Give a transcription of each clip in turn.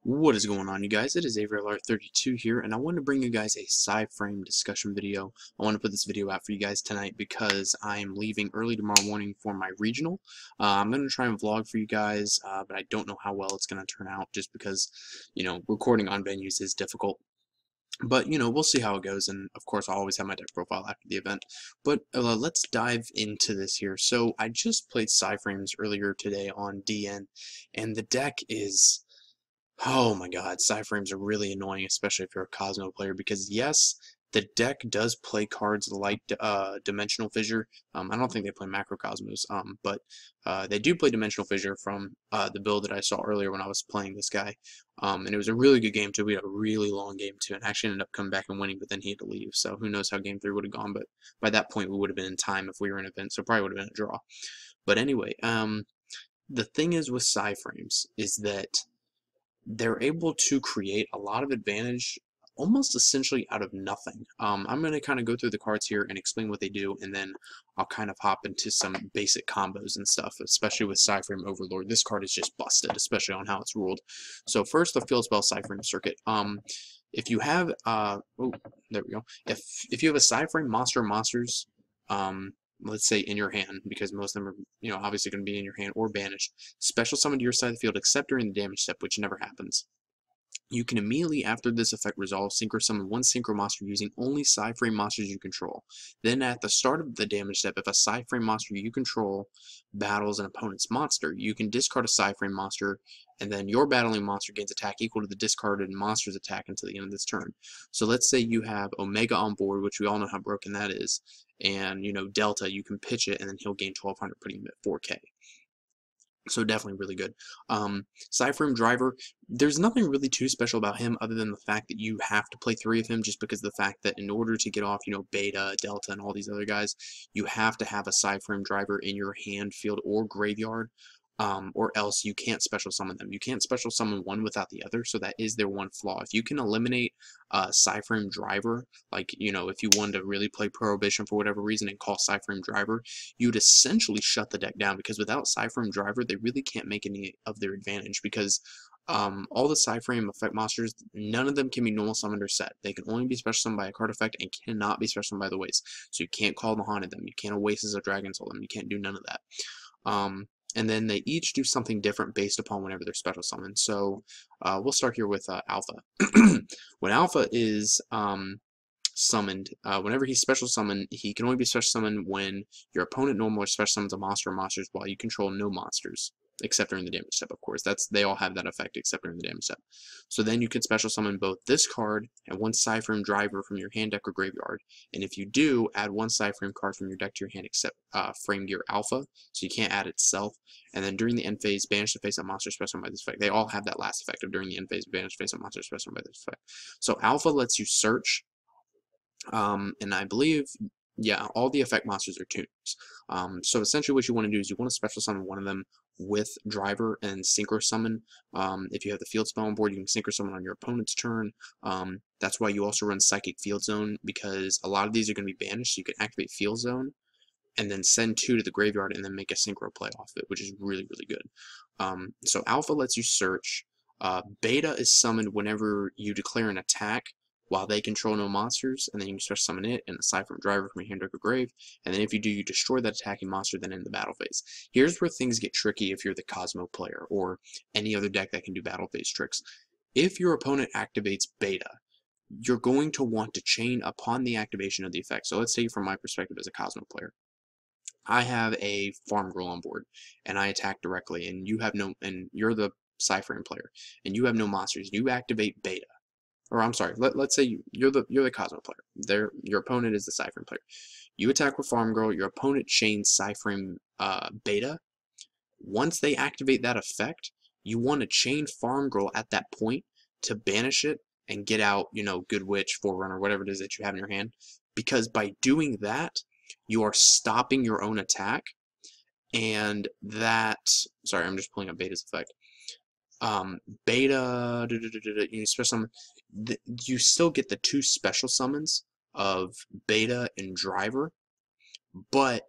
What is going on, you guys? It is AVRLR32 here, and I wanted to bring you guys a PSY-frame discussion video. I want to put this video out for you guys tonight because I am leaving early tomorrow morning for my regional. I'm going to try and vlog for you guys, but I don't know how well it's going to turn out just because, recording on venues is difficult. But, we'll see how it goes, and of course I'll always have my deck profile after the event. But let's dive into this here. So I just played PSY-frames earlier today on DN, and the deck is... Oh my god, PSY-frames are really annoying, especially if you're a Cosmo player, because yes, the deck does play cards like Dimensional Fissure. I don't think they play Macrocosmos, but they do play Dimensional Fissure from the build that I saw earlier when I was playing this guy. And it was a really good game too. We had a really long game too, and actually ended up coming back and winning, but then he had to leave. So who knows how game 3 would have gone, but by that point we would have been in time if we were in an event, so probably would have been a draw. But anyway, the thing is with PSY-frames is that they're able to create a lot of advantage almost essentially out of nothing. I'm going to kind of go through the cards here and explain what they do, and then I'll kind of hop into some basic combos and stuff, especially with PSY-frame Overlord. This card is just busted, especially on how it's ruled. So first, the Field Spell PSY-frame Circuit. If you have, oh, there we go. If you have a PSY-frame monster or monsters, let's say in your hand, because most of them are, obviously going to be in your hand or banished, special summon to your side of the field except during the damage step, which never happens. You can immediately, after this effect resolves, synchro summon one synchro monster using only PSY-frame monsters you control. Then at the start of the damage step, if a PSY-frame monster you control battles an opponent's monster, you can discard a PSY-frame monster, and then your battling monster gains attack equal to the discarded monster's attack until the end of this turn. So let's say you have Omega on board, which we all know how broken that is, and Delta, you can pitch it, and then he'll gain 1200, putting him at 4k. So definitely really good. PSY-frame Driver, there's nothing really too special about him other than the fact that you have to play 3 of him, just because of the fact that in order to get off, Beta, Delta, and all these other guys, you have to have a PSY-frame Driver in your hand, field, or graveyard. Or else you can't special summon them. You can't special summon one without the other, so that is their one flaw. If you can eliminate PSY-frame Driver, like, if you wanted to really play Prohibition for whatever reason and call PSY-frame Driver, you'd essentially shut the deck down, because without PSY-frame Driver, they really can't make any of their advantage, because all the PSY-frame effect monsters, none of them can be normal summoned or set. They can only be special summoned by a card effect and cannot be special summoned by the waste. So you can't call the Haunted them, you can't Oasis of Dragon Soul them, you can't do none of that. And then they each do something different based upon whenever they're special summoned. So we'll start here with Alpha. When Alpha is summoned, whenever he's special summoned, he can only be special summoned when your opponent normally special summons a monster or monsters while you control no monsters, except during the damage step, of course. They all have that effect except during the damage step. So then you can special summon both this card and one PSY-frame Driver from your hand, deck, or graveyard. And if you do, add one PSY-frame card from your deck to your hand except Frame Gear Alpha, so you can't add itself. And then during the end phase, banish the face of monster special summoned by this effect. They all have that last effect of during the end phase, banish the face of monster special summoned by this effect. So Alpha lets you search, and I believe, yeah, all the effect monsters are tuners. So essentially what you want to do is you want to special summon one of them with Driver and synchro summon. If you have the field spell on board, you can synchro summon on your opponent's turn. That's why you also run Psychic Field Zone, because a lot of these are going to be banished, so you can activate Field Zone and then send 2 to the graveyard and then make a synchro play off it, which is really, really good. So Alpha lets you search. Beta is summoned whenever you declare an attack while they control no monsters, and then you can special summon it and aside from Driver from your hand, deck, or grave, and then if you do, you destroy that attacking monster, then end the battle phase. Here's where things get tricky if you're the Cosmo player or any other deck that can do battle phase tricks. If your opponent activates Beta, you're going to want to chain upon the activation of the effect. So let's say from my perspective as a Cosmo player, I have a Farm Girl on board, and I attack directly, and you have no, and you're the PSY-frame player, and you have no monsters. You activate Beta. Or I'm sorry, let's say you're the Cosmo player. Your opponent is the PSY-frame player. You attack with Farm Girl, your opponent chains PSY-frame Beta. Once they activate that effect, you want to chain Farm Girl at that point to banish it and get out, Good Witch, Forerunner, whatever it is that you have in your hand. Because by doing that, you are stopping your own attack, and that, sorry, I'm just pulling up Beta's effect. Beta, you still get the 2 special summons of Beta and Driver, but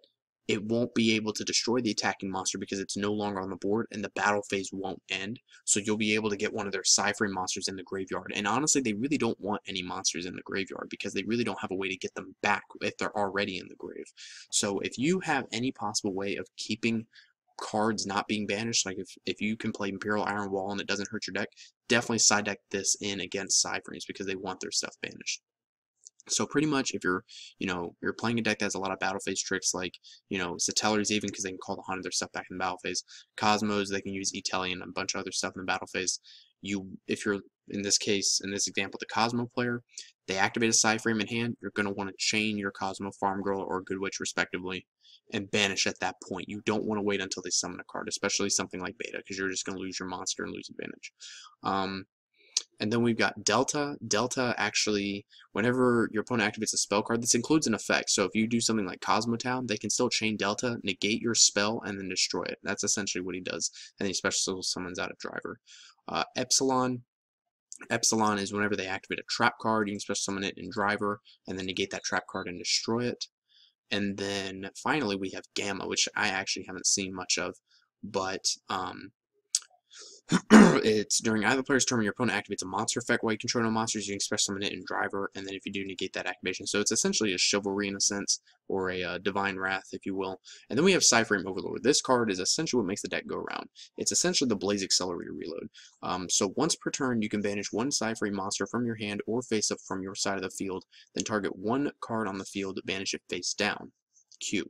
it won't be able to destroy the attacking monster because it's no longer on the board, and the battle phase won't end. So you'll be able to get one of their PSY-frame monsters in the graveyard. And honestly, they really don't want any monsters in the graveyard because they really don't have a way to get them back if they're already in the grave. So if you have any possible way of keeping cards not being banished, like if you can play Imperial Iron Wall and it doesn't hurt your deck, definitely side deck this in against PSY-frames because they want their stuff banished. So pretty much if you're, you're playing a deck that has a lot of battle phase tricks like, Satellars even because they can call the Hunt of their stuff back in the battle phase, Cosmos, they can use E-Telly and a bunch of other stuff in the battle phase. If you're, in this case, in this example, the Cosmo player, they activate a PSY-frame in hand, you're going to want to chain your Cosmo Farm Girl or Good Witch respectively and banish at that point. You don't want to wait until they summon a card, especially something like Beta, because you're just going to lose your monster and lose advantage. And then we've got Delta. Delta actually, whenever your opponent activates a spell card, this includes an effect. So if you do something like Cosmotown, they can still chain Delta, negate your spell, and then destroy it. That's essentially what he does. And he special summons out a driver. Epsilon. Epsilon is whenever they activate a trap card, you can special summon it in driver, and then negate that trap card and destroy it. And then finally we have Gamma, which I actually haven't seen much of, but it's during either player's turn when your opponent activates a monster effect while you control no monsters, you can special summon it in driver, and then if you do, negate that activation. So it's essentially a chivalry in a sense, or a divine wrath, if you will. And then we have PSY-frame Overlord. This card is essentially what makes the deck go around. It's essentially the Blaze Accelerator reload. So once per turn, you can banish one PSY-frame monster from your hand or face up from your side of the field, then target one card on the field, banish it face down. Q.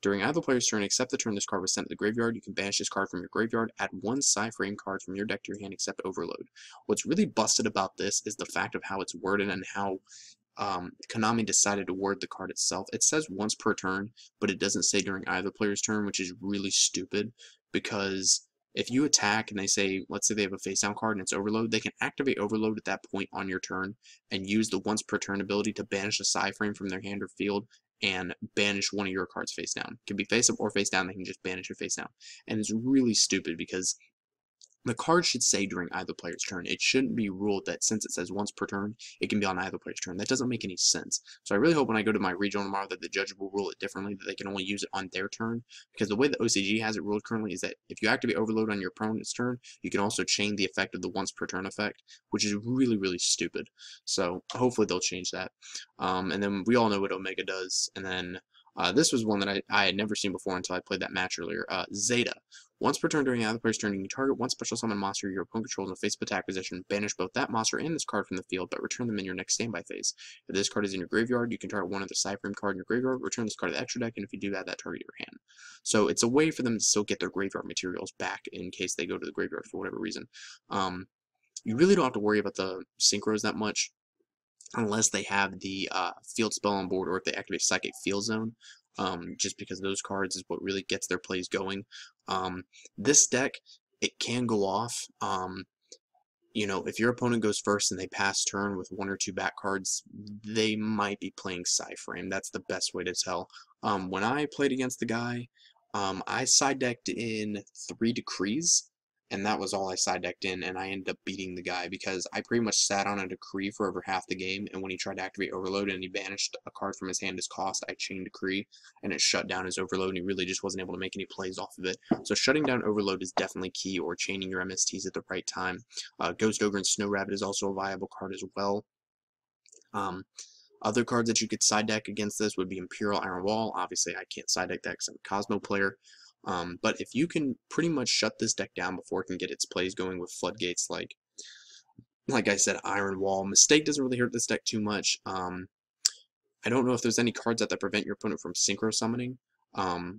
During either player's turn, except the turn this card was sent to the graveyard, you can banish this card from your graveyard, add one PSY-frame card from your deck to your hand except Overload. What's really busted about this is the fact of how it's worded and how Konami decided to word the card itself. It says once per turn, but it doesn't say during either player's turn, which is really stupid because if you attack and they say, let's say they have a face down card and it's Overload, they can activate Overload at that point on your turn and use the once per turn ability to banish a PSY-frame from their hand or field and banish one of your cards face down. It can be face up or face down, they can just banish it face down. And it's really stupid because the card should say during either player's turn. It shouldn't be ruled that since it says once per turn, it can be on either player's turn. That doesn't make any sense. So I really hope when I go to my regional tomorrow that the judge will rule it differently, that they can only use it on their turn. Because the way the OCG has it ruled currently is that if you activate Overload on your opponent's turn, you can also chain the effect of the once per turn effect, which is really, really stupid. So hopefully they'll change that. And then we all know what Omega does. And then this was one that I had never seen before until I played that match earlier. Zeta. Once per turn during the other player's turn, you can target one special summon monster your opponent controls in a face-up attack position, banish both that monster and this card from the field, but return them in your next standby phase. If this card is in your graveyard, you can target one other PSY-frame card in your graveyard, return this card to the extra deck, and if you do that, target your hand. So it's a way for them to still get their graveyard materials back in case they go to the graveyard for whatever reason. You really don't have to worry about the synchros that much unless they have the field spell on board or if they activate Psychic Field Zone. Just because those cards is what really gets their plays going. This deck, it can go off. If your opponent goes first and they pass turn with one or two back cards, they might be playing PSY-frame. That's the best way to tell. When I played against the guy, I side decked in 3 Decrees, and that was all I side decked in, and I ended up beating the guy because I pretty much sat on a Decree for over half the game, and when he tried to activate Overload and he banished a card from his hand as cost, I chained Decree, and it shut down his Overload, and he really just wasn't able to make any plays off of it. So shutting down Overload is definitely key, or chaining your MSTs at the right time. Ghost Ogre and Snow Rabbit is also a viable card as well. Other cards that you could side deck against this would be Imperial Iron Wall. Obviously, I can't side deck that because I'm a Cosmo player. But if you can pretty much shut this deck down before it can get its plays going with floodgates like I said, Iron Wall. Mistake doesn't really hurt this deck too much. I don't know if there's any cards that prevent your opponent from synchro summoning,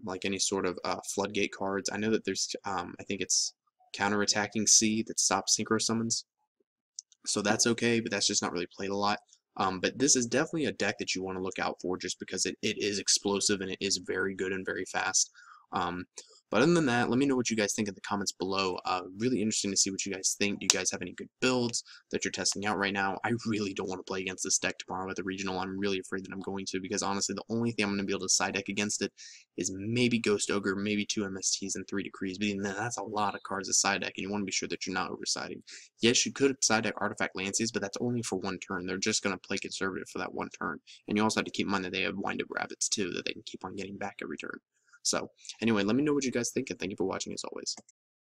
like any sort of floodgate cards. I know that there's, I think it's counterattacking C that stops synchro summons. So that's okay, but that's just not really played a lot. But this is definitely a deck that you want to look out for just because it is explosive and it is very good and very fast. But other than that, let me know what you guys think in the comments below. Really interesting to see what you guys think. Do you guys have any good builds that you're testing out right now? I really don't want to play against this deck tomorrow at the regional. I'm really afraid that I'm going to because honestly, the only thing I'm going to be able to side deck against it is maybe Ghost Ogre, maybe 2 MSTs and 3 Decrees. But even then, that's a lot of cards to side deck, and you want to be sure that you're not oversiding. Yes, you could side deck Artifact Lanciers, but that's only for one turn. They're just going to play conservative for that one turn. And you also have to keep in mind that they have Wind-Up Rabbits too, that they can keep on getting back every turn. So anyway, let me know what you guys think, and thank you for watching as always.